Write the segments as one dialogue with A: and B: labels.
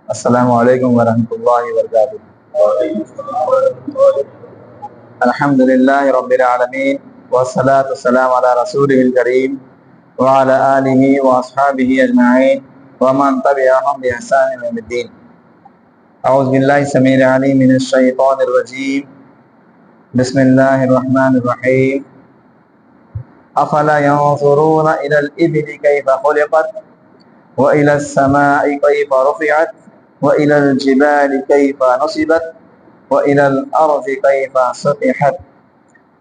A: السلام علیکم ورحمۃ اللہ وبرکاتہ۔ الحمد للہ رب العالمین والصلاة والسلام علی رسولہ الکریم وعلی آلہ واصحابہ اجمعین ومن تبعہم بإحسان الی یوم الدین۔ اعوذ باللہ السمیع العلیم من الشیطان الرجیم، بسم اللہ الرحمن الرحیم۔ افلا ينظرون الى الابل كيف خلقت والى السماء كيف رفعت وإلى الجبال كيف نصبت وإلى الأرض كيف سطحت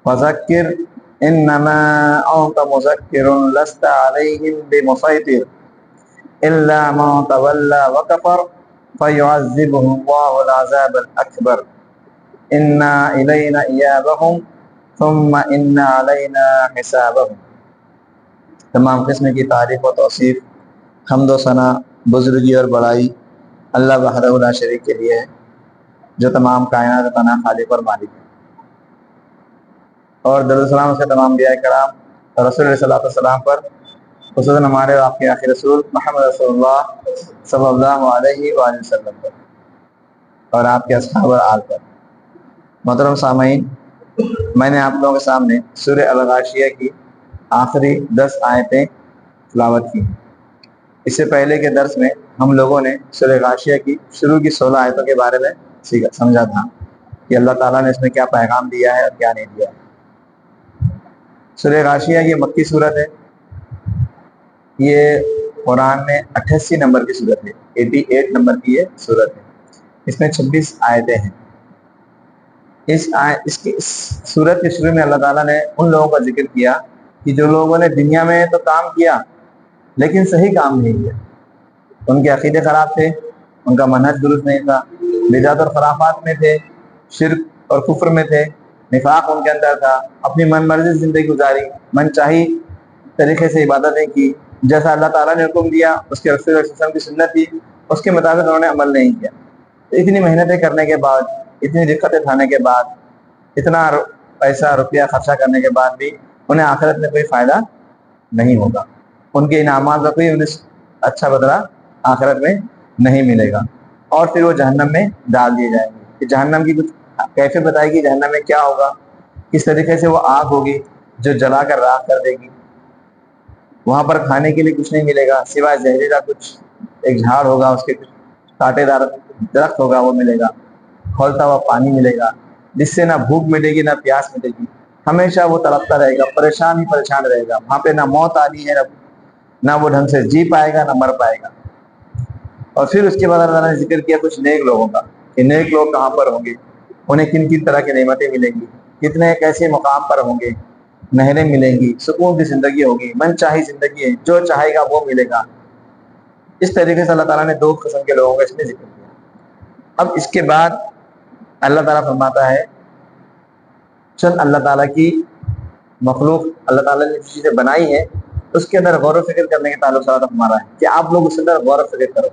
A: وذكر إنما أنت مذكر لست عليهم بمسيطر إلا من تولى وكفر فيعذبه الله العذاب الأكبر إن إلينا إيابهم ثم إن علينا حسابهم۔ تمام قسم کی تعریف و توصیف، حمد و ثنا، بزرگی اور بڑائی اللہ وحدہ لا شریک کے لیے ہے، جو تمام کائنات کا پناہ خالق اور مالک ہے۔ اور درود و سلام سے تمام انبیاء کرام اور رسول اللہ صلی اللہ علیہ وسلم پر، خصوصاً ہمارے آپ کے آخری رسول محمد رسول اللہ صلی اللہ علیہ وآلہ وسلم پر اور آپ کے اصحاب اور آل پر۔ محترم سامعین، میں نے آپ لوگوں کے سامنے سورہ الغاشیہ کی آخری 10 آیتیں تلاوت کی۔ اس سے پہلے کے درس میں ہم لوگوں نے سورہ غاشیہ کی شروع کی 16 آیتوں کے بارے میں سمجھا تھا کہ اللہ تعالیٰ نے اس میں کیا پیغام دیا ہے اور کیا نہیں دیا ہے۔ سورہ غاشیہ یہ مکی صورت ہے، یہ قرآن میں 88 نمبر کی صورت ہے، 88 نمبر کی یہ صورت ہے۔ اس میں 26 آیتیں ہیں۔ اس صورت کے شروع میں اللہ تعالیٰ نے ان لوگوں کا ذکر کیا کہ جو لوگوں نے دنیا میں تو کام کیا لیکن صحیح کام نہیں کیا۔ ان کے عقیدے خراب تھے، ان کا منہج درست نہیں تھا، بدعت اور خرافات میں تھے، شرک اور کفر میں تھے، نفاق ان کے اندر تھا، اپنی من مرضی زندگی گزاری، من چاہی طریقے سے عبادتیں کی، جیسا اللہ تعالیٰ نے حکم دیا، اس کے رسول صلی اللہ علیہ وسلم کی سنت تھی، اس کے مطابق انہوں نے عمل نہیں کیا۔ اتنی محنتیں کرنے کے بعد، اتنی دقتیں اٹھانے کے بعد، اتنا پیسہ روپیہ خرچہ کرنے کے بعد بھی انہیں آخرت میں کوئی فائدہ نہیں ہوگا، ان کے انعامات کا کوئی انہیں اچھا بدلہ آخرت میں نہیں ملے گا، اور پھر وہ جہنم میں ڈال دیے جائیں گے۔ کہ جہنم کی کچھ کیفیت بتائے گی، جہنم میں کیا ہوگا، کس طریقے سے وہ آگ ہوگی جو جلا کر راکھ کر دے گی۔ وہاں پر کھانے کے لیے کچھ نہیں ملے گا سوائے زہریلا کچھ، ایک جھاڑ ہوگا، اس کے کچھ کانٹے دار درخت ہوگا وہ ملے گا، کھولتا ہوا پانی ملے گا، جس سے نہ بھوک ملے گی نہ پیاس ملے گی، ہمیشہ وہ تڑپتا رہے گا، پریشان ہی پریشان رہے گا۔ وہاں پہ نہ موت آنی ہے، نہ وہ ڈھنگ سے جی پائے گا، نہ مر پائے گا۔ اور پھر اس کے بعد اللہ تعالیٰ نے ذکر کیا کچھ نیک لوگوں کا، کہ نیک لوگ کہاں پر ہوں گے، انہیں کن کن طرح کی نعمتیں ملیں گی، کتنے کیسے مقام پر ہوں گے، نہریں ملیں گی، سکون کی زندگی ہوگی، من چاہی زندگی ہے، جو چاہے گا وہ ملے گا۔ اس طریقے سے اللہ تعالیٰ نے 2 قسم کے لوگوں کا اس میں ذکر کیا۔ اب اس کے بعد اللہ تعالیٰ فرماتا ہے چند اللہ تعالیٰ کی مخلوق اللہ تعالیٰ نے جس چیزیں بنائی ہے اس کے اندر غور و فکر کرنے کے تعلق سے اللہ ہمارا ہے کہ آپ لوگ اس کے اندر غور و فکر کرو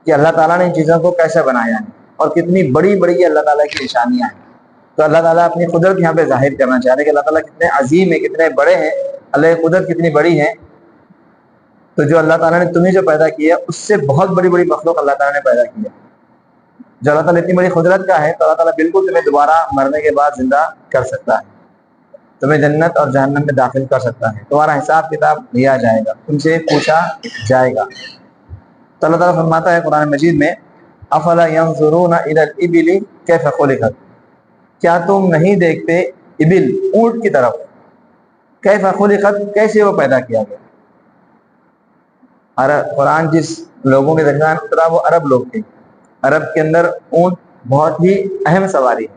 A: کہ اللہ تعالیٰ نے ان چیزوں کو کیسے بنایا ہے اور کتنی بڑی بڑی اللہ تعالیٰ کی نشانیاں ہیں۔ تو اللہ تعالیٰ اپنی قدرت یہاں پہ ظاہر کرنا چاہ رہے ہیں کہ اللہ تعالیٰ کتنے عظیم ہیں، کتنے بڑے ہیں، اللہ کی قدرت کتنی بڑی ہے۔ تو جو اللہ تعالیٰ نے تمہیں جو پیدا کیا اس سے بہت بڑی بڑی مخلوق اللہ تعالیٰ نے پیدا کیا۔ جو اللہ تعالیٰ اتنی بڑی قدرت کا ہے تو اللہ تعالیٰ بالکل تمہیں دوبارہ مرنے کے بعد زندہ کر سکتا ہے، تمہیں جنت اور جہنم میں داخل کر سکتا ہے، تمہارا حساب کتاب لیا جائے گا، تم سے پوچھا جائے گا۔ تو اللہ تعالیٰ فرماتا ہے قرآن مجید میں افلا ينظرون الى الابل كيف خلقت، کیا تم نہیں دیکھتے ابل اونٹ کی طرف، کیف خلقت کیسے وہ پیدا کیا گیا۔ قرآن جس لوگوں کے درمیان اترا وہ عرب لوگ تھے، عرب کے اندر اونٹ بہت ہی اہم سواری ہے،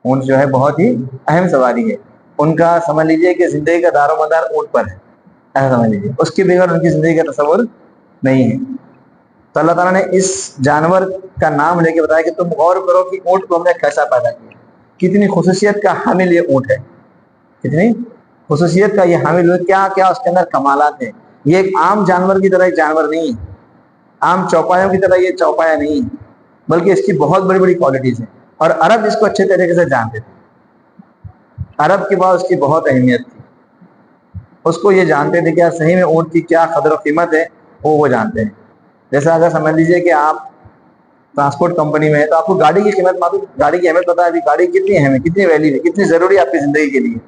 A: اونٹ جو ہے بہت ہی اہم سواری ہے، ان کا سمجھ لیجئے کہ زندگی کا دار و مدار اونٹ پر ہے، ایسا سمجھ لیجئے، اس کے بغیر ان کی زندگی کا تصور نہیں ہے۔ تو اللہ تعالیٰ نے اس جانور کا نام لے کے بتایا کہ تم غور کرو کہ اونٹ کو ہم نے کیسا پیدا کیا، کتنی خصوصیت کا حامل یہ اونٹ ہے، کتنی خصوصیت کا یہ حامل ہے، کیا کیا اس کے اندر کمالات ہیں۔ یہ ایک عام جانور کی طرح ایک جانور نہیں ہے، عام چوپایوں کی طرح یہ چوپایا نہیں ہے، بلکہ اس کی بہت بڑی بڑی کوالٹیز ہیں، اور عرب اس کو اچھے طریقے سے جانتے تھے، عرب کے بعد اس کی بہت اہمیت تھی، اس کو یہ جانتے تھے کہ صحیح میں اونٹ کی کیا قدر و قیمت ہے، وہ جانتے ہیں۔ جیسا اگر سمجھ لیجیے کہ آپ ٹرانسپورٹ کمپنی میں ہے تو آپ کو گاڑی کی قیمت معلوم، گاڑی کی اہمیت پتا ہے، ابھی گاڑی کتنی اہم ہے، کتنی ویلیو ہے، کتنی ضروری ہے آپ کی زندگی کے لیے.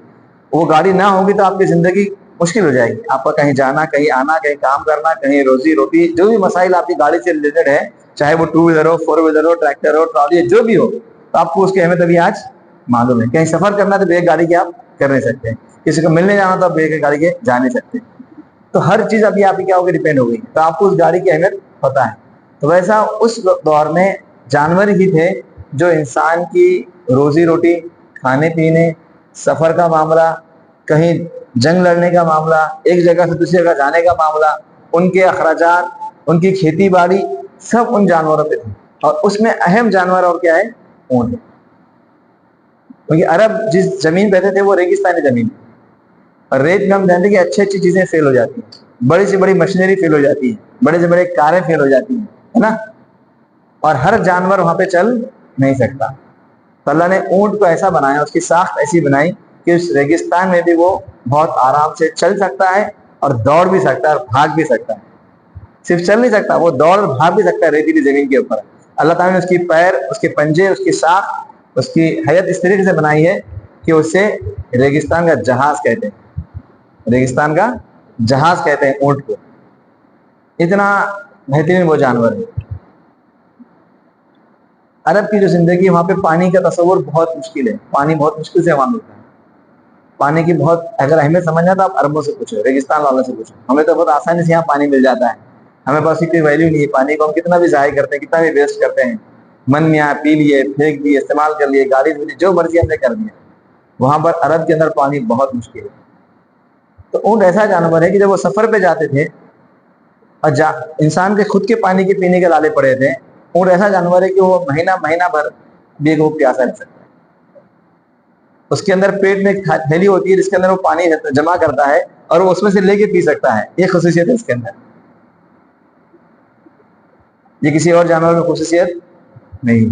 A: وہ گاڑی نہ ہوگی تو آپ کی زندگی مشکل ہو جائے گی. آپ کا کہیں جانا، کہیں آنا، کہیں کام کرنا، کہیں روزی روٹی، جو بھی مسائل آپ کی گاڑی سے ریلیٹڈ ہے، چاہے وہ 2 ویلر ہو، 4 ویلر ہو، ٹریکٹر ہو، ٹرالی، جو بھی ہو، تو آپ کو اس کی اہمیت ابھی آج معلوم ہے. کہیں سفر کرنا تو بغیر گاڑی کے آپ کر نہیں سکتے، کسی کو ملنے جانا تو آپ بغیر گاڑی کے جا نہیں سکتے. تو ہر چیز ابھی آپ کی کیا ہوگی، ڈیپینڈ ہو گئی. تو آپ کو اس گاڑی کی اہمیت پتا ہے. تو ویسا اس دور میں جانور ہی تھے جو انسان کی روزی روٹی، کھانے پینے، سفر کا معاملہ، کہیں جنگ لڑنے کا معاملہ، ایک جگہ سے دوسری جگہ جانے کا معاملہ، ان کے اخراجات، ان کی کھیتی باڑی، سب ان جانوروں پہ تھے. اور اس میں اہم جانور اور کیا ہے، اونٹ. کیونکہ عرب جس زمین پہ تھے وہ ریگستانی زمین، اور ریت میں ہم جانتے ہیں کہ اچھی اچھی چیزیں فیل ہو جاتی ہیں، بڑی سے بڑی مشینری فیل ہو جاتی ہے، بڑے سے بڑے کاریں فیل ہو جاتی ہیں، ہے نا. اور ہر جانور وہاں پہ چل نہیں سکتا. تو اللہ نے اونٹ کو ایسا بنایا، اس کی ساخت ایسی بنائی کہ اس ریگستان میں بھی وہ بہت آرام سے چل سکتا ہے، اور دوڑ بھی سکتا ہے، اور بھاگ بھی سکتا ہے. صرف چل نہیں سکتا، وہ دوڑ اور بھاگ بھی سکتا ہے ریتیلی زمین کے اوپر. اللہ تعالیٰ نے اس کی پیر، اس کے پنجے، اس کی ساخت، اس کی حیت اس طریقے سے بنائی ہے کہ اسے ریگستان کا جہاز کہتے ہیں. ریگستان کا جہاز کہتے ہیں اونٹ کو. اتنا بہترین وہ جانور ہے. عرب کی جو زندگی، وہاں پہ پانی کا تصور بہت مشکل ہے، پانی بہت مشکل سے وہاں ملتا ہے. پانی کی بہت اگر اہمیت سمجھنا تو آپ عربوں سے پوچھو، ریگستان والوں سے پوچھو. ہمیں تو بہت آسانی سے یہاں پانی مل جاتا ہے، ہمیں پاس کوئی ویلیو نہیں ہے. پانی کو ہم کتنا بھی ضائع کرتے ہیں، کتنا بھی ویسٹ کرتے ہیں، من میں آیا پی لیے، پھینک دیے، استعمال کر لیے، گاڑی دھو لی، جو مرضی ہم نے کر دیا. وہاں پر عرب کے اندر پانی بہت مشکل ہے. تو اونٹ ایسا جانور ہے کہ جب وہ سفر پہ جاتے تھے اور انسان کے خود کے پانی کے پینے کے لالے پڑے تھے، اونٹ ایسا جانور ہے کہ وہ مہینہ بھر بھی وہ پیاسا رہ سکتا ہے. اس کے اندر پیٹ میں ایک تھیلی ہوتی ہے جس کے اندر وہ پانی جمع کرتا ہے، اور وہ اس میں سے لے کے پی سکتا ہے. یہ خصوصیت ہے اس کے اندر، یہ کسی اور جانور میں خصوصیت نہیں.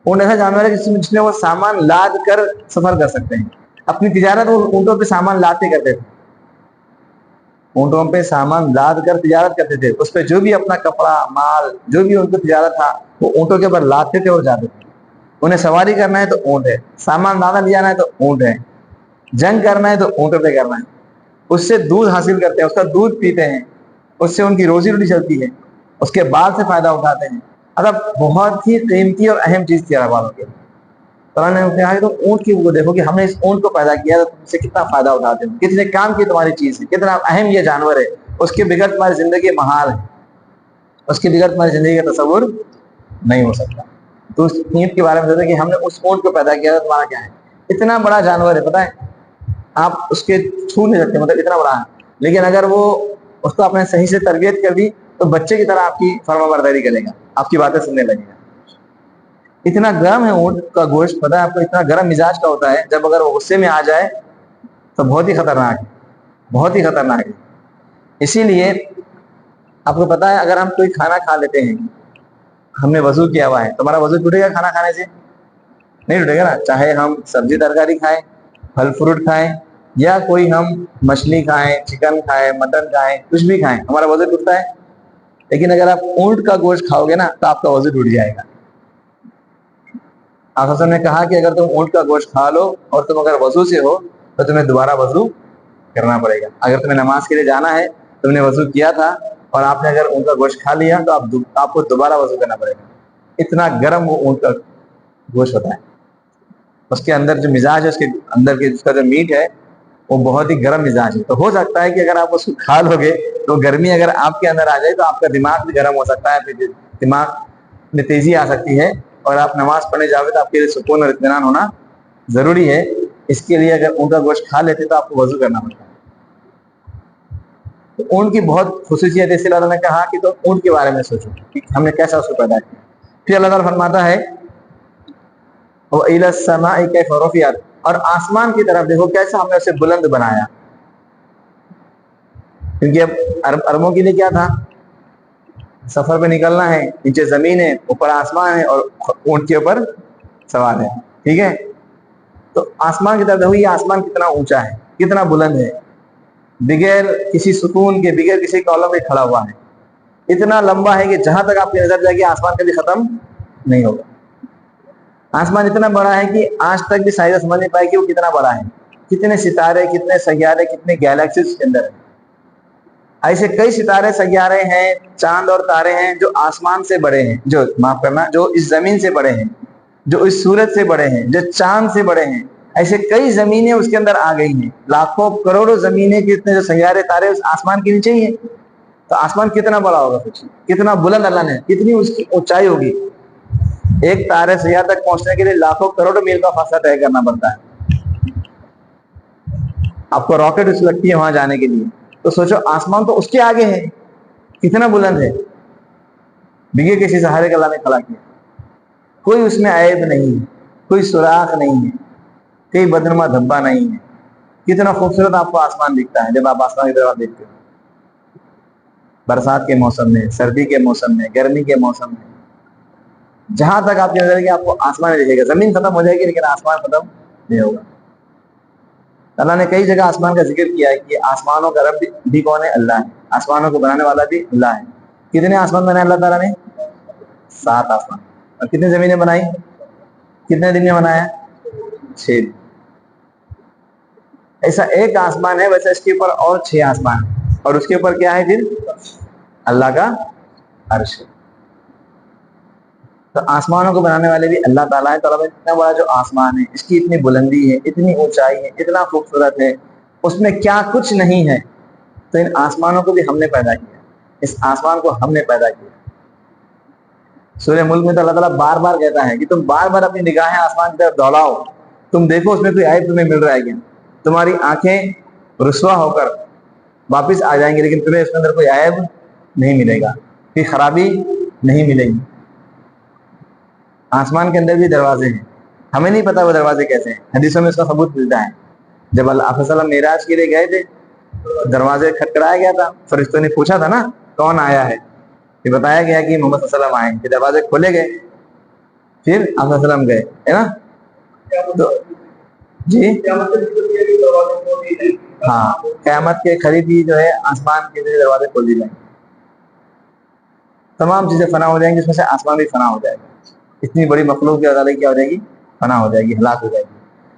A: اونٹ ایسا جانور ہے جس میں وہ سامان لاد کر سفر کر سکتے ہیں. اپنی تجارت وہ اونٹوں پہ سامان لاتے کرتے تھے، اونٹوں پہ سامان لاد کر تجارت کرتے تھے. اس پہ جو بھی اپنا کپڑا، مال، جو بھی ان کو تجارت تھا، وہ اونٹوں کے اوپر لاتے تھے اور جاتے تھے. انہیں سواری کرنا ہے تو اونٹ ہے، سامان لانا لے جانا ہے تو اونٹ ہے، جنگ کرنا ہے تو اونٹوں پہ کرنا ہے. اس سے دودھ حاصل کرتے ہیں، اس کا دودھ پیتے ہیں، اس سے ان کی روزی روٹی چلتی ہے، اس کے بعد سے فائدہ اٹھاتے ہیں. مطلب بہت ہی قیمتی اور اہم چیز تھی عرب والوں کے لیے. تو نے کہا کہ تم اونٹ کی وہ دیکھو کہ ہم نے اس اونٹ کو پیدا کیا تو تم سے کتنا فائدہ اٹھاتے ہو، کتنے کام کی تمہاری چیز ہے، کتنا اہم یہ جانور ہے. اس کے بغیر تمہاری زندگی محال ہے، اس کے بغیر تمہاری زندگی کا تصور نہیں ہو سکتا. تو اس اونٹ کے بارے میں سوچا کہ ہم نے اس اونٹ کو پیدا کیا تو تمہارا کیا ہے. اتنا بڑا جانور ہے، پتہ ہے آپ اس کے چھو نہیں سکتے، مطلب اتنا بڑا ہے. لیکن اگر وہ اس کو اپنے صحیح سے تربیت کر دی تو بچے کی طرح آپ کی فرما برداری کرے گا، آپ کی باتیں سننے لگے گا. اتنا گرم ہے اونٹ کا گوشت، پتہ ہے آپ کو، اتنا گرم مزاج کا ہوتا ہے. جب اگر وہ غصے میں آ جائے تو بہت ہی خطرناک ہے، بہت ہی خطرناک ہے. اسی لیے آپ کو پتا ہے اگر ہم کوئی کھانا کھا لیتے ہیں، ہم نے وضو کیا ہوا ہے، تمہارا وضو ٹوٹے گا کھانا کھانے سے؟ نہیں ٹوٹے گا نا. چاہے ہم سبزی ترکاری کھائیں، پھل فروٹ کھائیں، یا کوئی ہم مچھلی کھائیں، چکن کھائیں، مٹن کھائیں، کچھ بھی کھائیں، ہمارا وضو ٹوٹتا ہے. لیکن اگر آپ اونٹ کا گوشت کھاؤ گے نا تو آپ کا وضو ٹوٹ جائے گا. آپ حسن نے کہا کہ اگر تم اونٹ کا گوشت کھا لو اور تم اگر وضو سے ہو تو تمہیں دوبارہ وضو کرنا پڑے گا. اگر تمہیں نماز کے لیے جانا ہے، تم نے وضو کیا تھا اور آپ نے اگر اونٹ کا گوشت کھا لیا تو آپ کو دوبارہ وضو کرنا پڑے گا. اتنا گرم وہ اونٹ کا گوشت ہوتا ہے. اس کے اندر جو مزاج ہے، اس کے اندر کے اس کا جو میٹ ہے وہ بہت ہی گرم مزاج ہے. تو ہو سکتا ہے کہ اگر آپ اس کو کھا لو گے تو گرمی اگر آپ کے اندر آ جائے تو آپ کا دماغ بھی گرم ہو سکتا ہے، پھر دماغ میں تیزی آ سکتی ہے، اور آپ نماز پڑھنے جاؤ گے تو آپ کے لیے سکون اور اطمینان ہونا ضروری ہے. اس کے لیے اگر اونٹ کا گوشت کھا لیتے تو آپ کو وضو کرنا پڑتا ہے. تو اونٹ کی بہت خصوصیت ہے، اس لیے اللہ نے کہا کہ تو اونٹ کے بارے میں سوچو کہ ہم نے کیسا اس کو پیدا کیا. پھر اللہ تعالیٰ فرماتا ہے وَإِلَى السَّمَاءِ كَيْفَ رُفِعَتْ، اور آسمان کی طرف دیکھو کیسا ہم نے اسے بلند بنایا. کیونکہ اب عربوں کے لیے کیا تھا، سفر پہ نکلنا ہے، نیچے زمین ہے، اوپر آسمان ہے، اور اونٹ کے اوپر سوار ہے. ٹھیک ہے، تو آسمان کی طرف دیکھو، یہ آسمان کتنا اونچا ہے، کتنا بلند ہے، بغیر کسی ستون کے، بغیر کسی کالم کے کھڑا ہوا ہے. اتنا لمبا ہے کہ جہاں تک آپ کی نظر جائے گی آسمان کبھی ختم نہیں ہوگا. آسمان اتنا بڑا ہے کہ آج تک بھی سائنس سمجھ نہیں پائے کہ وہ کتنا بڑا ہے. کتنے ستارے، کتنے سیارے، کتنے گیلیکسیز اس کے اندر ہیں. ایسے کئی ستارے سیارے ہیں، چاند اور تارے ہیں جو آسمان سے بڑے ہیں، جو معاف کرنا جو اس زمین سے بڑے ہیں، جو اس سورج سے بڑے ہیں، جو چاند سے بڑے ہیں. ایسے کئی زمینیں اس کے اندر آ گئی ہیں. لاکھوں کروڑوں زمینیں کتنے جو سیارے تارے اس آسمان کے نیچے ہی ہیں. تو آسمان کتنا بڑا ہوگا، کتنا بلند اللہ نے، کتنی اس کی اونچائی ہوگی. ایک تارے سیارے تک پہنچنے کے لیے لاکھوں کروڑوں میل کا فاصلہ طے کرنا پڑتا ہے. آپ کو راکٹ اس لگتی ہے وہاں جانے کے لیے. تو سوچو آسمان تو اس کے آگے ہے، کتنا بلند ہے. بگے کسی سہارے کا اللہ نے کھڑا کیا. کوئی اس میں عیب نہیں، کوئی سوراخ نہیں ہے، کوئی بدنما دھبا نہیں ہے. کتنا خوبصورت آپ کو آسمان دکھتا ہے جب آپ آسمان کی طرف دیکھتے ہو. برسات کے موسم میں، سردی کے موسم میں، گرمی کے موسم میں، جہاں تک آپ کی نظر ہے کہ آپ کو آسمان دکھے گا. زمین ختم ہو جائے گی لیکن آسمان ختم نہیں ہوگا. اللہ نے کئی جگہ آسمان کا ذکر کیا ہے کہ آسمانوں کا رب بھی کون ہے؟ اللہ ہے. آسمانوں کو بنانے والا بھی اللہ ہے. کتنے آسمان بنائے اللہ تعالیٰ نے؟ 7 آسمان. اور کتنے زمینیں بنائی؟ کتنے دن میں بنایا؟ 6 دن. ایسا ایک آسمان ہے، ویسے اس کے اوپر اور 6 آسمان ہیں. اور اس کے اوپر کیا ہے پھر؟ اللہ کا عرش. تو آسمانوں کو بنانے والے بھی اللہ تعالیٰ ہے. تو اتنا بڑا جو آسمان ہے، اس کی اتنی بلندی ہے، اتنی اونچائی ہے، اتنا خوبصورت ہے، اس میں کیا کچھ نہیں ہے. تو ان آسمانوں کو بھی ہم نے پیدا کیا. اس آسمان کو ہم نے پیدا کیا. سورہ ملک میں تو اللہ تعالیٰ بار بار کہتا ہے کہ تم بار بار اپنی نگاہیں آسمان کی طرف دوڑاؤ، تم دیکھو اس میں کوئی عیب تمہیں مل رہا ہے کیا. تمہاری آنکھیں رسوا ہو کر واپس آ جائیں گی لیکن تمہیں اس کے اندر کوئی عیب نہیں ملے گا، کوئی خرابی نہیں ملے گی. آسمان کے اندر بھی دروازے ہیں، ہمیں نہیں پتا وہ دروازے کیسے ہیں. حدیثوں میں اس کا ثبوت ملتا ہے. جب اللہ صلی اللہ علیہ وسلم معراج کے لیے گئے تھے، دروازے کھٹکھٹایا گیا تھا. فرشتوں نے پوچھا تھا نا کون آیا ہے، یہ بتایا گیا کہ محمد صلی اللہ علیہ وسلم آئے. کہ دروازے کھولے گئے، پھر آپ صلی اللہ علیہ وسلم گئے، ہے نا. تو جی ہاں، قیامت کے قریب ہی جو ہے آسمان کے دروازے کھول دیے جائیں گے. تمام چیزیں فنا ہو جائیں گی، اس میں سے آسمان بھی فنا ہو جائے گا. اتنی بڑی مخلوق کی عدالت کیا ہو جائے گی؟ فنا ہو جائے گی، ہلاک ہو جائے گی.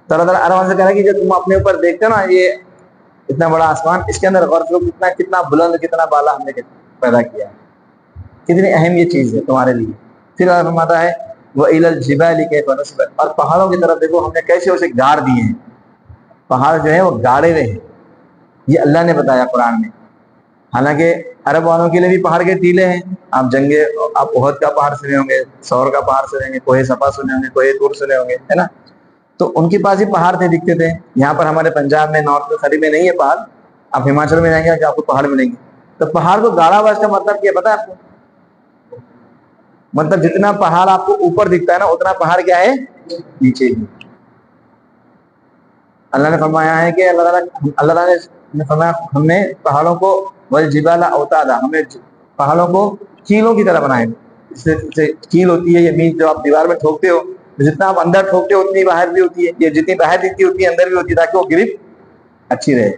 A: تو اللہ تعالیٰ ارمان سے کہہ رہا ہے کہ جو تم اپنے اوپر دیکھتے ہو نا، یہ اتنا بڑا آسمان، اس کے اندر غور کرو کتنا بلند، کتنا بالا ہم نے پیدا کیا ہے. کتنی اہم یہ چیز ہے تمہارے لیے. پھر اللہ فرماتا ہے وَإِلَى الْجِبَالِ كَيْفَ نُصِبَتْ، اور پہاڑوں کی طرف دیکھو ہم نے کیسے اسے گاڑ دیے ہیں. پہاڑ جو ہے وہ گاڑے ہوئے ہیں، یہ اللہ نے بتایا قرآن میں. حالانکہ عرب والوں کے لیے بھی پہاڑ کے ٹیلے ہیں. آپ احد کا پہاڑ سنے ہوں گے، سور کا پہاڑ سنے ہوں گے، کوہ صفا سنے ہوں گے، کوہ طور سنے ہوں گے، ہے نا. تو ان کے پاس ہی پہاڑ تھے، دکھتے تھے. یہاں پر ہمارے پنجاب میں نارتھ میں خری میں نہیں ہے پہاڑ. آپ ہماچل میں جائیں گے کہ آپ کو پہاڑ ملیں گے. تو پہاڑ کو گاڑا ہوا اس کا مطلب کیا پتا ہے آپ کو؟ مطلب جتنا پہاڑ آپ کو اوپر دکھتا ہے نا، اتنا پہاڑ کیا ہے؟ نیچے ہی. اللہ نے فرمایا ہے کہ اللہ تعالیٰ نے فرمایا ہم نے پہاڑوں کو والجبال اوتادا، ہم نے پہاڑوں کو کیلوں کی طرح بنائے. کیل ہوتی ہے یہ میچ جو آپ دیوار میں ٹھوکتے ہو، جتنا آپ اندر ٹھوکتے ہو اتنی باہر بھی ہوتی ہے. یہ جتنی باہر دکھتی ہوتی ہے اندر بھی ہوتی ہے، تاکہ وہ گرپ اچھی رہے،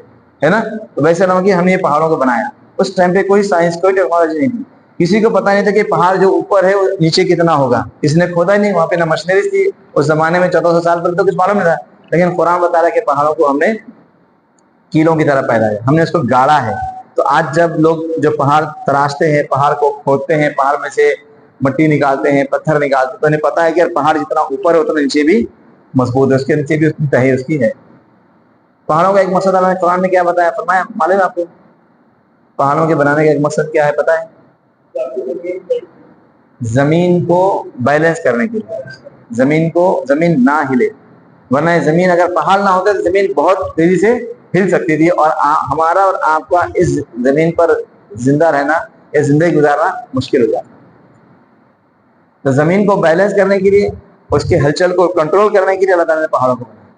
A: ہے نا. تو ویسے نہ کہ ہم نے یہ پہاڑوں کو بنایا. اس ٹائم پہ کوئی سائنس، کوئی ٹیکنالوجی نہیں تھی. کسی کو پتا نہیں تھا کہ پہاڑ جو اوپر ہے وہ نیچے کتنا ہوگا. کسی نے کھودا ہی نہیں. وہاں پہ نہ مشینری تھی اس زمانے میں، 1400 سال پہلے تو کچھ معلوم نہیں تھا. لیکن قرآن بتا رہا ہے کہ پہاڑوں کو ہم نے کیلوں کی طرح پیدا ہے، ہم نے اس کو گاڑا ہے. تو آج جب لوگ جو پہاڑ تراشتے ہیں، پہاڑ کو کھودتے ہیں، پہاڑ میں سے مٹی نکالتے ہیں، پتھر نکالتے ہیں، تو انہیں پتا ہے کہ پہاڑ جتنا اوپر ہے اتنا نیچے بھی مضبوط ہے، اس کے نیچے بھی اتنی تہی اس کی ہے. پہاڑوں کا ایک مقصد اللہ نے قرآن میں کیا بتایا؟ فرمایا معلوم ہے آپ کو پہاڑوں کے بنانے کا ایک مقصد کیا ہے پتہ ہے؟ زمین کو بیلنس کرنے کے لیے، زمین نہ ہلے. ورنہ زمین اگر پہاڑ نہ ہوتے تو زمین بہت تیزی سے ہل سکتی تھی، اور ہمارا اور آپ کا اس زمین پر زندہ رہنا یا زندگی گزارنا مشکل ہو جاتا. تو زمین کو بیلنس کرنے کے لیے، اس کے ہلچل کو کنٹرول کرنے کے لیے اللہ تعالیٰ نے پہاڑوں کو بنایا.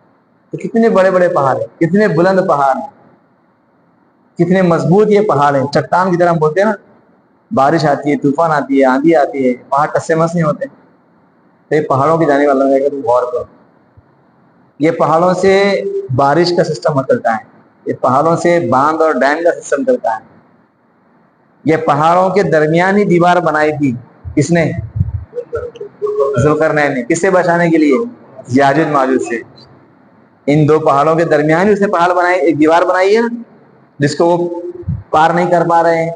A: تو کتنے بڑے بڑے پہاڑ ہیں، کتنے بلند پہاڑ ہیں، کتنے مضبوط یہ پہاڑ ہیں. چٹان کی طرح ہم بولتے ہیں نا، بارش آتی ہے، طوفان آتی ہے، آندھی آتی ہے، پہاڑ ٹس مس نہیں ہوتے. تو یہ پہاڑوں کی جانے والا ہے کہ تم غور کرو. یہ پہاڑوں سے بارش کا سسٹم چلتا ہے، یہ پہاڑوں سے باندھ اور ڈیم کا سسٹم چلتا ہے. یہ پہاڑوں کے درمیان ہی دیوار بنائی تھی کس نے؟ ذوالقرنین نے. کس سے بچانے کے لیے؟ یاجوج ماجوج سے. ان دو پہاڑوں کے درمیان ہی اس نے پہاڑ بنائے، ایک دیوار بنائی ہے جس کو وہ پار نہیں کر پا رہے ہیں،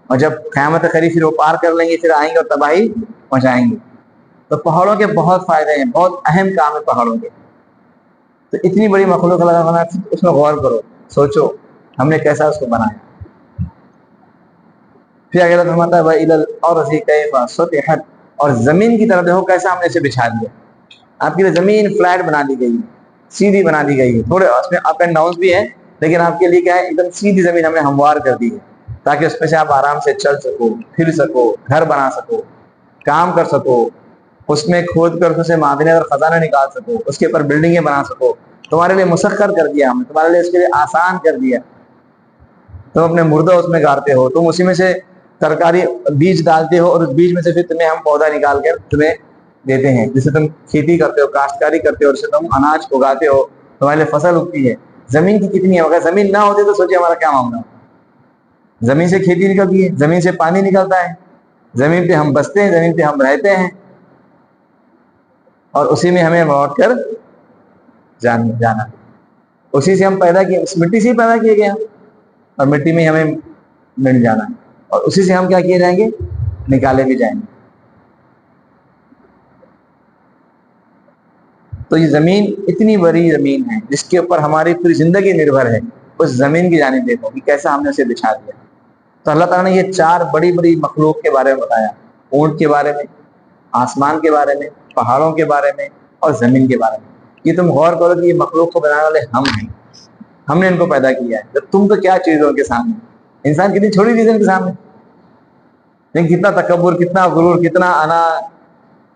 A: اور جب قیامت قریب پھر وہ پار کر لیں گے، پھر آئیں گے اور تباہی پہنچائیں گے. تو پہاڑوں کے بہت فائدے ہیں، بہت اہم کام ہے پہاڑوں کے. تو اتنی بڑی مخلوق اللہ بنا، اس میں غور کرو، سوچو ہم نے کیسا اس کو بنایا. پھر اگر فرماتا ہے وَإِلَى الْأَرْضِ كَيْفَ سُطِحَتْ، اور زمین کی طرف دیکھو کیسا ہم نے اسے بچھا دیا. آپ کے لیے زمین فلیٹ بنا دی گئی ہے، سیدھی بنا دی گئی ہے. تھوڑے اس میں اپ اینڈ ڈاؤنس بھی ہے، لیکن آپ کے لیے کیا ہے، ایک دم سیدھی زمین ہم نے ہموار کر دی ہے، تاکہ اس پہ سے آپ آرام سے چل سکو، پھر سکو، گھر بنا سکو، کام کر سکو، اس میں کھود کر اسے معدنیں اور خزانہ نکال سکو، اس کے اوپر بلڈنگیں بنا سکو. تمہارے لیے مسخر کر دیا ہم نے، تمہارے لیے اس کے لیے آسان کر دیا. تم اپنے مردہ اس میں گاڑتے ہو، تم اسی میں سے ترکاری بیج ڈالتے ہو، اور اس بیج میں سے پھر تمہیں ہم پودا نکال کر تمہیں دیتے ہیں. جسے تم کھیتی کرتے ہو، کاشتکاری کرتے ہو، اور اسے تم اناج اگاتے ہو، تمہارے لیے فصل اگتی ہے. زمین کی کتنی ہے، اگر زمین نہ ہوتی تو سوچے ہمارا کیا معاملہ. زمین سے کھیتی نکلتی ہے، زمین سے پانی نکلتا ہے، زمین پہ ہم بستے ہیں، زمین پہ ہم رہتے ہیں، اور اسی میں ہمیں موت کر جانا. اسی سے ہم پیدا کیے، اس مٹی سے ہی پیدا کیے گئے ہیں، اور مٹی میں ہمیں مل جانا ہے، اور اسی سے ہم کیا کیے جائیں گے، نکالے بھی جائیں گے. تو یہ زمین اتنی بڑی زمین ہے جس کے اوپر ہماری پوری زندگی نربھر ہے. اس زمین کی جانب دیکھو کہ کیسا ہم نے اسے بچھا دیا. تو اللہ تعالیٰ نے یہ چار بڑی بڑی مخلوق کے بارے میں بتایا، اونٹ کے بارے میں، آسمان کے بارے میں، پہاڑوں کے بارے میں، اور زمین کے بارے میں. یہ تم غور کرو کہ یہ مخلوق کو بنانے والے ہم ہیں، ہم نے ان کو پیدا کیا ہے. جب تم تو کیا چیز ہو ان کے سامنے، انسان کتنی چھوٹی چیز ہے ان کے سامنے، لیکن کتنا تکبر، کتنا غرور، کتنا انا،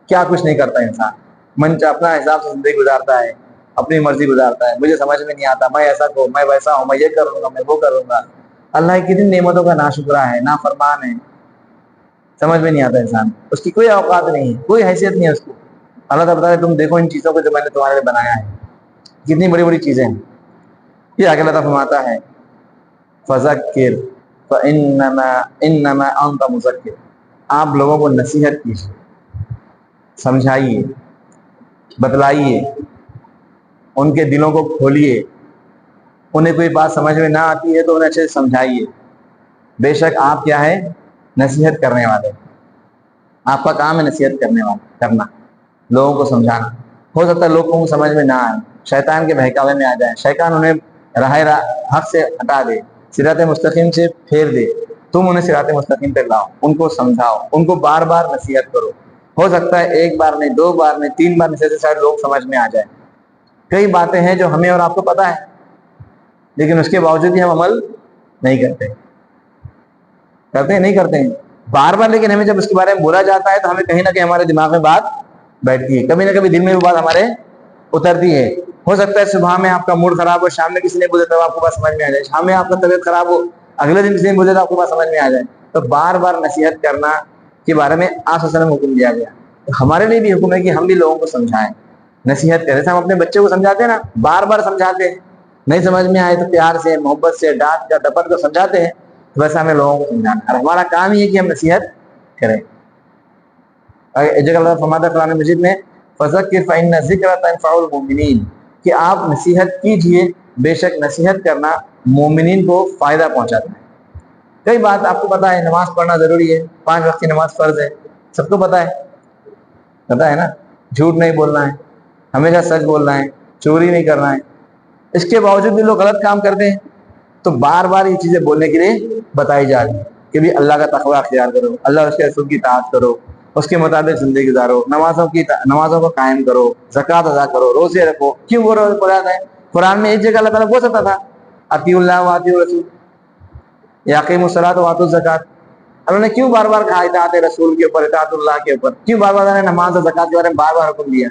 A: کیا کچھ نہیں کرتا انسان. من چاہ اپنا حساب سے زندگی گزارتا ہے، اپنی مرضی گزارتا ہے. مجھے سمجھ میں نہیں آتا، میں ایسا ہوں، میں ویسا ہوں، میں یہ کروں گا، میں وہ کروں گا. اللہ کی کتنی نعمتوں کا ناشکرہ ہے، نافرمان ہے. سمجھ میں نہیں آتا انسان، اس کی کوئی اوقات نہیں ہے، کوئی حیثیت نہیں ہے اس کو. اللہ تعالیٰ بتا ہے تم دیکھو ان چیزوں کو جو میں نے تمہارے لیے بنایا ہے، کتنی بڑی بڑی چیزیں ہیں. یہ آگے اللہ فرماتا ہے فذکر فانما انت مذکر، آپ لوگوں کو نصیحت کیجیے، سمجھائیے، بتلائیے، ان کے دلوں کو کھولیے. انہیں کوئی بات سمجھ میں نہ آتی ہے تو انہیں اچھے سے سمجھائیے. بے شک آپ کیا ہے، نصیحت کرنے والے. آپ کا کام ہے نصیحت کرنا، لوگوں کو سمجھانا. ہو سکتا ہے لوگوں کو سمجھ میں نہ آئے، شیطان کے بہکاوے میں آ جائے، شیطان انہیں راہ حق سے ہٹا دے، صراط مستقیم سے پھیر دے. تم انہیں صراط مستقیم پہ لاؤ، ان کو سمجھاؤ، ان کو بار بار نصیحت کرو. ہو سکتا ہے ایک بار نہیں، دو بار نہیں، تین بار نصیحت سے شاید لوگ سمجھ میں آ جائے. کئی باتیں ہیں جو ہمیں اور آپ کو پتا ہے، لیکن اس کے باوجود بھی ہم عمل نہیں کرتے ہیں، نہیں کرتے ہیں بار بار. لیکن ہمیں جب اس کے بارے میں بولا جاتا ہے تو ہمیں کہیں نہ کہیں ہمارے دماغ میں بات بیٹھتی ہے، کبھی نہ کبھی دل میں وہ بات ہمارے اترتی ہے. ہو سکتا ہے صبح میں آپ کا موڈ خراب ہو، شام میں کسی نے بولے تو آپ کو بات سمجھ میں آ جائے. شام میں آپ کا طبیعت خراب ہو، اگلے دن کسی نے بولے تو آپ کو بات سمجھ میں آ جائے. تو بار بار نصیحت کرنا کے بارے میں آپ صلی اللہ علیہ وسلم حکم دیا گیا. ہمارے لیے بھی حکم ہے کہ ہم بھی لوگوں کو سمجھائیں، نصیحت کریں. جیسے ہم اپنے بچے کو سمجھاتے ہیں نا، بار بار سمجھاتے ہیں، نہیں سمجھ میں آئے تو پیار سے، محبت سے، ڈانٹ کر، ڈپٹ کر سمجھاتے ہیں. ویسا ہمیں لوگوں کو سمجھانا ہے، اور ہمارا کام یہ ہے کہ ہم نصیحت کریں. ایک جگہ اللہ فرماتا ہے قرآن مجید میں فذکر فإن الذکر تنفع المؤمنین، کہ آپ نصیحت کیجئے، بے شک نصیحت کرنا مومنین کو فائدہ پہنچاتا ہے. کئی بات آپ کو پتا ہے، نماز پڑھنا ضروری ہے، 5 وقت کی نماز فرض ہے، سب کو پتا ہے نا. جھوٹ نہیں بولنا ہے، ہمیشہ سچ بولنا ہے، چوری نہیں کرنا ہے. اس کے باوجود بھی لوگ غلط کام کرتے ہیں. تو بار بار یہ چیزیں بولنے کے لیے بتائی جا رہی ہیں کہ بھی اللہ کا تقوی اختیار کرو، اللہ اس کے رسول کی اطاعت کرو، اس کے مطابق زندگی گزارو، نمازوں کو قائم کرو، زکوٰۃ ادا کرو، روزے رکھو. کیوں وہ روزے پڑھا ہے؟ قرآن میں ایک جگہ اللہ تعالیٰ بول سکتا تھا اطیعوا اللہ واطیعوا الرسول، یقیموا الصلاۃ وآتوا الزکوٰۃ. انہوں نے کیوں بار بار کہا اطاعت رسول کے اوپر، اطاعت اللہ کے اوپر؟ کیوں بار بار نماز اور زکوٰۃ کے بارے میں بار بار حکم دیا؟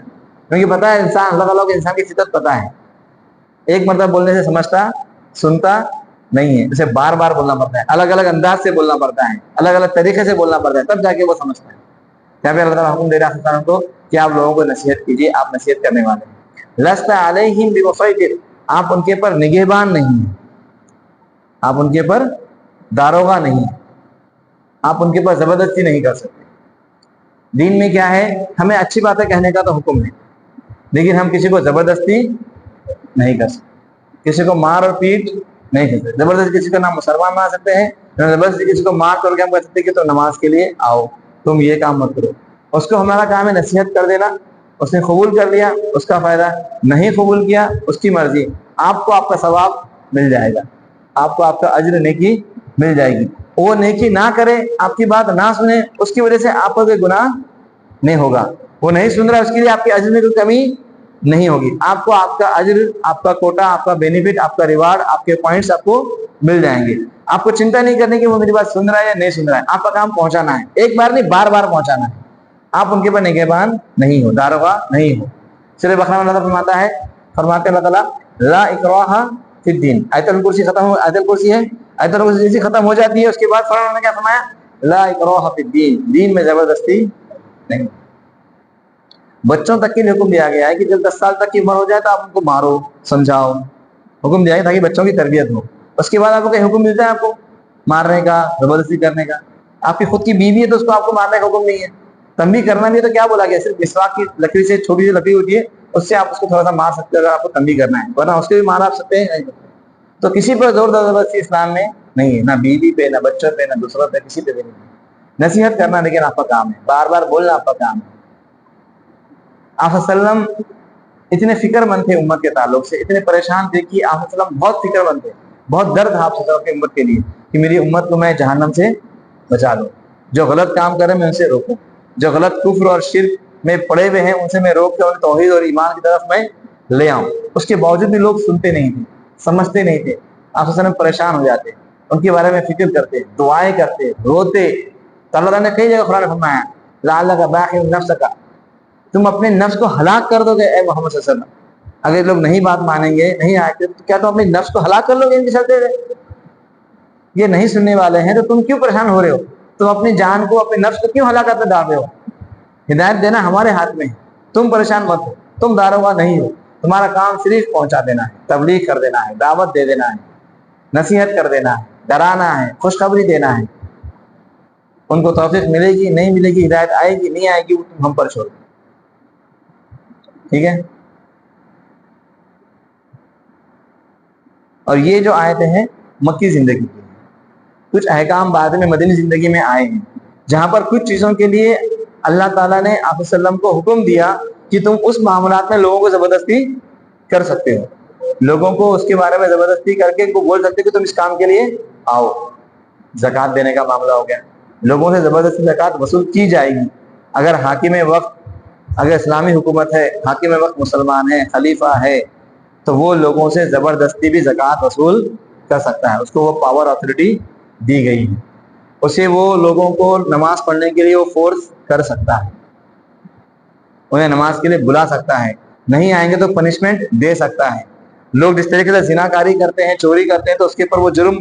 A: کیونکہ پتا ہے انسان، اللہ تعالیٰ کو انسان کی فطرت پتا ہے، ایک مرتبہ بولنے سے سمجھتا سنتا نہیں ہے، اسے بار بار بولنا پڑتا ہے، الگ الگ انداز سے بولنا پڑتا ہے، الگ الگ طریقے سے بولنا پڑتا ہے، تب جا کے وہ سمجھتا ہے. یہاں پہ اللہ تعالیٰ حکم دے رہا ہے کو کہ آپ لوگوں کو نصیحت کیجیے، آپ نصیحت کرنے والے ہیں. لست علیہم بمسیطر، آپ ان کے پر نگہبان نہیں ہیں، آپ ان کے پر داروغہ نہیں ہیں. آپ ان کے پاس زبردستی نہیں کر سکتے. دین میں کیا ہے, ہمیں اچھی باتیں کہنے کا تو حکم ہے, لیکن ہم کسی کو زبردستی نہیں کر سکتے, کسی کو مار اور پیٹ نہیں کر سکتے. زبردستی کسی کا نام مسلمان بنا سکتے ہیں, زبردستی کسی کو مار کر کے ہم کہہ سکتے ہیں کہ تو نماز کے لیے آؤ, تم یہ کام مت کرو. اس کو ہمارا کام ہے نصیحت کر دینا, اس نے قبول کر لیا اس کا فائدہ, نہیں قبول کیا اس کی مرضی. آپ کو آپ کا ثواب مل جائے گا, آپ کو آپ کا اجر نیکی مل جائے گی. وہ نیکی نہ کرے, آپ کی بات نہ سنے, اس کی وجہ سے آپ کو کوئی گناہ نہیں ہوگا. وہ نہیں سن رہا, اس کے لیے آپ کے اجر میں کوئی کمی نہیں ہوگی. آپ کو آپ کا اجر, آپ کا کوٹا, آپ کا بینیفٹ, آپ کا ریوارڈ, آپ کے پوائنٹس آپ کو مل جائیں گے. آپ کو چنتا نہیں کرنے کی وہ میری بات سن رہا ہے یا نہیں سن رہا ہے, آپ کا کام پہنچانا ہے, ایک بار نہیں بار بار پہنچانا ہے. آپ ان کے پر نگہبان نہیں ہو, داروغہ نہیں ہو. سورہ بقرہ میں اللہ فرماتا ہے, فرماتے اللہ تعالیٰ لا اکراہ فی الدین. آیت الکرسی ختم ہو, آیت الکرسی ہے, آیت الکرسی جیسی ختم ہو جاتی ہے اس کے بعد فرعون نے کیا فرمایا, لا اکراہ فی الدین, دین میں زبردستی نہیں. بچوں تک کے لیے حکم دیا گیا ہے کہ جب 10 سال تک کی عمر ہو جائے تو آپ ان کو مارو, سمجھاؤ, حکم دیا ہے تاکہ بچوں کی تربیت ہو. اس کے بعد آپ کو کوئی حکم ملتا ہے آپ کو مارنے کا, زبردستی کرنے کا؟ آپ کی خود کی بیوی ہے تو اس کو آپ کو مارنے کا حکم نہیں ہے. تنبیہ کرنا بھی ہے تو کیا بولا گیا, صرف مسواک کی لکڑی سے, چھوٹی سی لکڑی ہوتی ہے اس سے آپ اس کو تھوڑا سا مار سکتے ہیں اگر آپ کو تنبیہ کرنا ہے, ورنہ اس کے بھی مار آپ سکتے ہیں. تو کسی پر زور زبردستی اسلام میں نہیں ہے, نہ بیوی پہ, نہ بچوں پہ, نہ دوسروں پہ, کسی پہ بھی نہیں. نصیحت کرنا لیکن آپ کا کام ہے, بار بار بولنا آپ کا کام ہے. آپ صلی اللہ علیہ وسلم اتنے فکر مند تھے امت کے تعلق سے, اتنے پریشان تھے کہ آپ صلی اللہ علیہ وسلم بہت فکر مند تھے, بہت درد آپ صلی اللہ علیہ وسلم کی امت کے لیے کہ میری امت کو میں جہنم سے بچا لوں, جو غلط کام کرے میں ان سے روکوں, جو غلط کفر اور شرک میں پڑے ہوئے ہیں ان سے میں روک کے انہیں توحید اور ایمان کی طرف میں لے آؤں. اس کے باوجود بھی لوگ سنتے نہیں تھے, سمجھتے نہیں تھے. آپ صلی اللہ علیہ وسلم پریشان ہو جاتے, ان کے بارے میں فکر کرتے, دعائیں کرتے, روتے. تو اللہ تعالیٰ نے کئی جگہ قرآن میں فرمایا لعلک باخع نفسک, تم اپنے نفس کو ہلاک کر دو گے اے محمد صلی اللہ علیہ وسلم. اگر لوگ نہیں بات مانیں گے, نہیں آئے گے, تو کیا تم اپنے نفس کو ہلاک کر لو گے ان کے چلتے ہوئے؟ یہ نہیں سننے والے ہیں تو تم کیوں پریشان ہو رہے ہو؟ تم اپنی جان کو, اپنے نفس کو کیوں ہلاکت میں ڈال رہے ہو؟ ہدایت دینا ہمارے ہاتھ میں ہے, تم پریشان مت ہو, تم داروغہ نہیں ہو. تمہارا کام صرف پہنچا دینا ہے, تبلیغ کر دینا ہے, دعوت دے دینا ہے, نصیحت کر دینا ہے, ڈرانا ہے, خوشخبری دینا ہے. ان کو توفیق ملے گی نہیں ملے گی, ہدایت آئے گی نہیں آئے گی, وہ تم ہم پر چھوڑ. ٹھیک ہے. اور یہ جو آیتیں ہیں مکی زندگی کی, کچھ احکام بعد میں مدنی زندگی میں آئے ہیں, جہاں پر کچھ چیزوں کے لیے اللہ تعالیٰ نے آپ صلی اللہ علیہ وسلم کو حکم دیا کہ تم اس معاملات میں لوگوں کو زبردستی کر سکتے ہو, لوگوں کو اس کے بارے میں زبردستی کر کے ان کو بول سکتے کہ تم اس کام کے لیے آؤ. زکوٰۃ دینے کا معاملہ ہو گیا, لوگوں سے زبردستی زکوٰۃ وصول کی جائے گی. اگر حاکم وقت, اگر اسلامی حکومت ہے, حاکم وقت مسلمان ہے, خلیفہ ہے, تو وہ لوگوں سے زبردستی بھی زکوٰۃ وصول کر سکتا ہے. اس کو وہ پاور اتھارٹی دی گئی ہے. اسے وہ لوگوں کو نماز پڑھنے کے لیے وہ فورس کر سکتا ہے, انہیں نماز کے لیے بلا سکتا ہے, نہیں آئیں گے تو پنشمنٹ دے سکتا ہے. لوگ جس طریقے سے زنا کاری کرتے ہیں, چوری کرتے ہیں, تو اس کے اوپر وہ جرم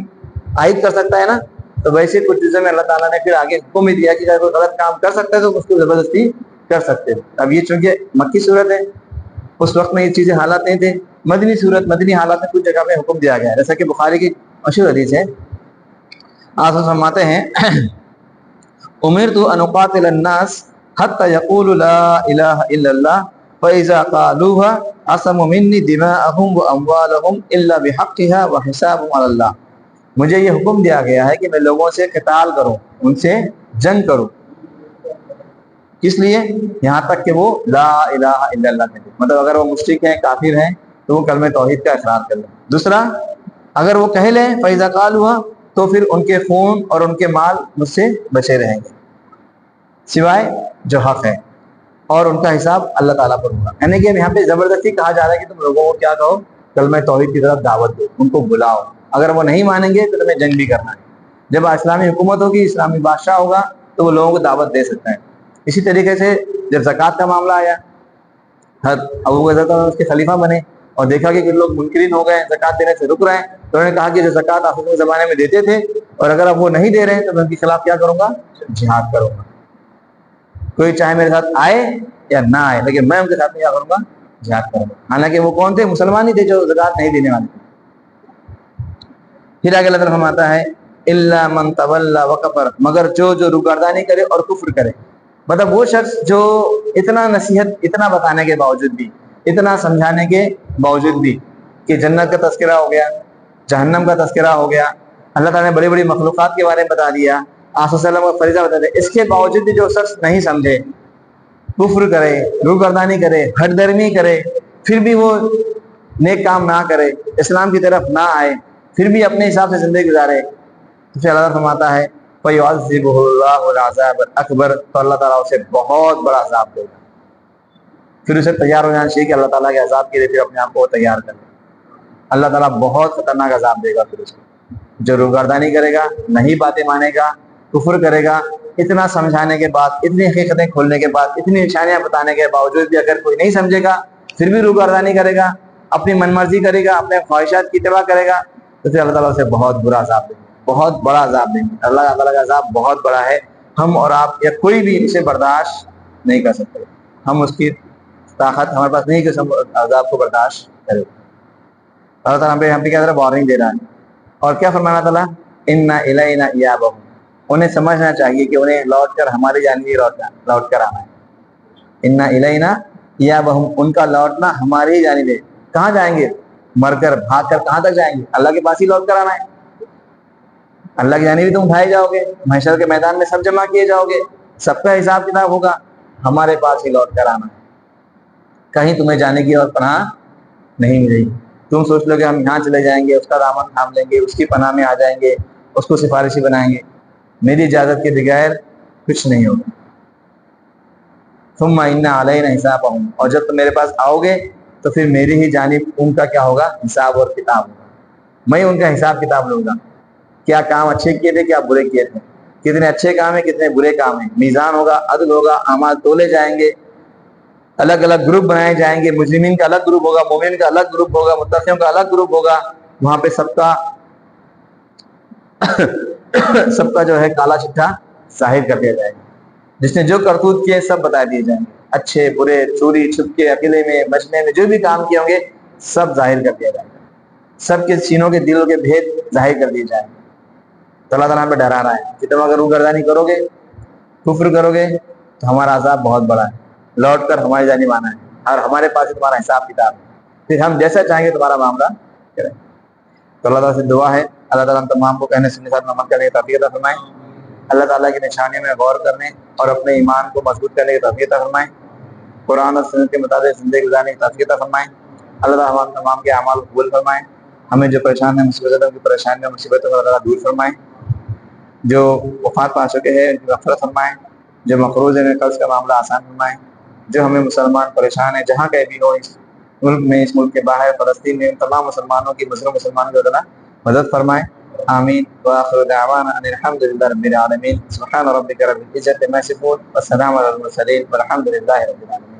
A: عائد کر سکتا ہے نا. تو ویسے کچھ چیزوں میں اللہ تعالیٰ نے پھر آگے حکم ہی دیا کہ اگر کوئی غلط کام کر سکتا ہے تو اس کو زبردستی کر سکتے ہیں. اب یہ چونکہ مکی صورت ہے, اس وقت میں یہ چیزیں حالات نہیں تھے. مدنی صورت, مدنی حالات میں کچھ جگہ میں حکم دیا گیا ہے, جیسا کہ بخاری کی مشہور حدیث ہے. آپ فرماتے ہیں امرت ان اقاتل الناس حتى يقولوا لا اله الا الله فاذا قالوها عصموا مني دماءهم واموالهم الا بحقها وحسابهم على الله. مجھے یہ حکم دیا گیا ہے کہ میں لوگوں سے قتال کروں, ان سے جنگ کروں. کس لیے؟ یہاں تک کہ وہ لا الہ الا اللہ کہتے, مطلب اگر وہ مشرک ہیں, کافر ہیں, تو وہ کلمہ توحید کا اقرار کر لیں. دوسرا, اگر وہ کہہ لیں فَإِذَا قَالُوهَا, تو پھر ان کے خون اور ان کے مال مجھ سے بچے رہیں گے, سوائے جو حق ہے, اور ان کا حساب اللہ تعالیٰ پر ہوگا. یعنی کہ یہاں پہ زبردستی کہا جا رہا ہے کہ تم لوگوں کو کیا کہو, کلمہ توحید کی طرف دعوت دو, ان کو بلاؤ. اگر وہ نہیں مانیں گے تو تمہیں جنگ بھی کرنا ہے. جب اسلامی حکومت ہوگی, اسلامی بادشاہ ہوگا, تو وہ لوگوں کو دعوت دے سکتا ہے. اسی طریقے سے جب زکوٰۃ کا معاملہ آیا, ابو بکر اس کے خلیفہ بنے اور دیکھا کہ لوگ منکرین ہو گئے, زکوٰۃ دینے سے رک رہے ہیں, تو انہوں نے کہا کہ جو زکوٰۃ آپ کے زمانے میں دیتے تھے, اور اگر اب وہ نہیں دے رہے ہیں تو میں ان کے خلاف کیا کروں گا, جہاد کروں گا. کوئی چاہے میرے ساتھ آئے یا نہ آئے, لیکن میں ان کے ساتھ کیا کروں گا, جہاد کروں گا. حالانکہ وہ کون تھے؟ مسلمان ہی تھے جو زکوٰۃ نہیں دینے والے تھے. پھر آگے اللہ تعالیٰ فرماتا ہے الا من تولا وکفر، مگر جو روگردانی کرے اور کفر کرے. مطلب وہ شخص جو اتنا نصیحت، اتنا بتانے کے باوجود بھی، اتنا سمجھانے کے باوجود بھی کہ جنت کا تذکرہ ہو گیا، جہنم کا تذکرہ ہو گیا، اللہ تعالیٰ نے بڑی بڑی مخلوقات کے بارے میں بتا دیا، آپ صلی اللہ علیہ وسلم کا فریضہ بتا دیا، اس کے باوجود بھی جو شخص نہیں سمجھے، کفر کرے، روگردانی کرے، ہٹ درمی کرے، پھر بھی وہ نیک کام نہ کرے، اسلام کی طرف نہ آئے، پھر بھی اپنے حساب سے زندگی گزارے، تو پھر اللہ تعالیٰ فرماتا ہے فَيُعَذِّبُهُ اللَّهُ الْعَذَابَ الْأَكْبَرَ، تو اللہ تعالیٰ اسے بہت بڑا عذاب دے گا. پھر اسے تیار ہو جانا چاہیے کہ اللہ تعالیٰ کے عذاب کے لیے پھر اپنے آپ کو تیار کر لے. اللہ تعالیٰ بہت خطرناک عذاب دے گا پھر اس کو. جو روگردانی کرے گا، نہیں باتیں مانے گا، کفر کرے گا، اتنا سمجھانے کے بعد، اتنی حقیقتیں کھولنے کے بعد، اتنی نشانیاں بتانے کے باوجود بھی اگر کوئی نہیں سمجھے گا، پھر بھی روگردانی کرے گا، اپنی من مرضی کرے گا، اپنے خواہشات کی اتباع کرے گا، تو پھر اللہ تعالیٰ اسے بہت برا عذاب دے گا، بہت بڑا عذاب دیں گے. اللہ تعالیٰ کا عذاب بہت بڑا ہے، ہم اور آپ یا کوئی بھی اسے برداشت نہیں کر سکتے. ہم اس کی طاقت ہمارے پاس نہیں کہ ہم عذاب کو برداشت کریں. اللہ تعالیٰ ہم پہ کیا وارننگ دے رہا ہے. اور کیا فرمانا تعالیٰ، اِنَّ إِلَيْنَا إِيَابَهُمْ، انہیں سمجھنا چاہیے کہ انہیں لوٹ کر ہماری جانب ہی لوٹ کر آنا ہے. اِنَّ إِلَيْنَا إِيَابَهُمْ، ان کا لوٹنا ہماری ہی جانب ہے. کہاں جائیں گے؟ مر کر، بھاگ کر کہاں تک جائیں گے؟ اللہ کے پاس ہی لوٹ کر آنا ہے. اللہ کی جانب ہی تم اٹھائے جاؤ گے، محشر کے میدان میں سب جمع کیے جاؤ گے، سب کا حساب کتاب ہوگا، ہمارے پاس ہی لوٹ کر آنا ہے. کہیں تمہیں جانے کی اور پناہ نہیں ملے گی. تم سوچ لو کہ ہم یہاں چلے جائیں گے، اس کا دامن تھام لیں گے، اس کی پناہ میں آ جائیں گے، اس کو سفارشی بنائیں گے. میری اجازت کے بغیر کچھ نہیں ہوگا. ثم ان علینا حسابهم، اور جب تم میرے پاس آؤ گے تو پھر میری ہی جانب ان کا کیا ہوگا؟ حساب اور کتاب ہوگا. میں ان کا حساب کتاب لوں گا. کیا کام اچھے کیے تھے، کیا برے کیے تھے، کتنے اچھے کام ہیں، کتنے برے کام ہیں. میزان ہوگا، عدل ہوگا، اعمال تولے جائیں گے، الگ الگ گروپ بنائے جائیں گے. مجرمین کا الگ گروپ ہوگا، مومن کا الگ گروپ ہوگا، متقیوں کا الگ گروپ ہوگا. وہاں پہ سب کا جو ہے کالا چٹھا ظاہر کر دیا جائے گا. جس نے جو کرتوت کیے سب بتا دیے جائیں گے، اچھے برے، چوری چھپکے، اکیلے میں، مجمع میں، جو بھی کام کیے ہوں گے سب ظاہر کر دیا جائے گا. سب کے سینوں کے دلوں کے بھید ظاہر کر دیے جائیں گے. تو اللہ تعالیٰ ہم پہ ڈرا رہا ہے کہ تم اگر روگردانی کرو گے، کفر کرو گے، تو ہمارا عذاب بہت بڑا ہے. لوٹ کر ہماری جانب آنا ہے، اور ہمارے پاس ہی تمہارا حساب کتاب ہے، پھر ہم جیسا چاہیں گے تمہارا معاملہ کریں. تو اللہ تعالیٰ سے دعا ہے اللہ تعالیٰ ہم تمام کو کہنے سننے کے ساتھ عمل کرنے کی توفیق عطا فرمائے. اللہ تعالیٰ کی نشانیوں میں غور کرنے اور اپنے ایمان کو مضبوط کرنے کی توفیق عطا فرمائے. قرآن اور سنت کے مطابق زندگی گزارنے کی توفیق عطا فرمائے. اللہ تعالیٰ ہم تمام کے اعمال کو قبول فرمائے. ہمیں جو پریشان ہیں، مصیبتوں کی پریشانی اور مصیبتوں کو اللہ تعالیٰ دور فرمائے. جو وفات پا چکے ہیں ان کی مغفرت فرمائے. جو مقروض ہیں قرض کا معاملہ آسان فرمائے. جو ہمیں مسلمان پریشان ہیں جہاں کہیں بھی ہو، اس ملک میں، اس ملک کے باہر، فلسطین میں، تمام مسلمانوں کی، مظلوم مسلمانوں کی اللہ مدد فرمائے. آمین. وآخر دعوانا ان الحمد للہ رب العالمین. سبحان ربک رب العزة عما یصفون والسلام علی المرسلین والحمد للہ رب العالمین.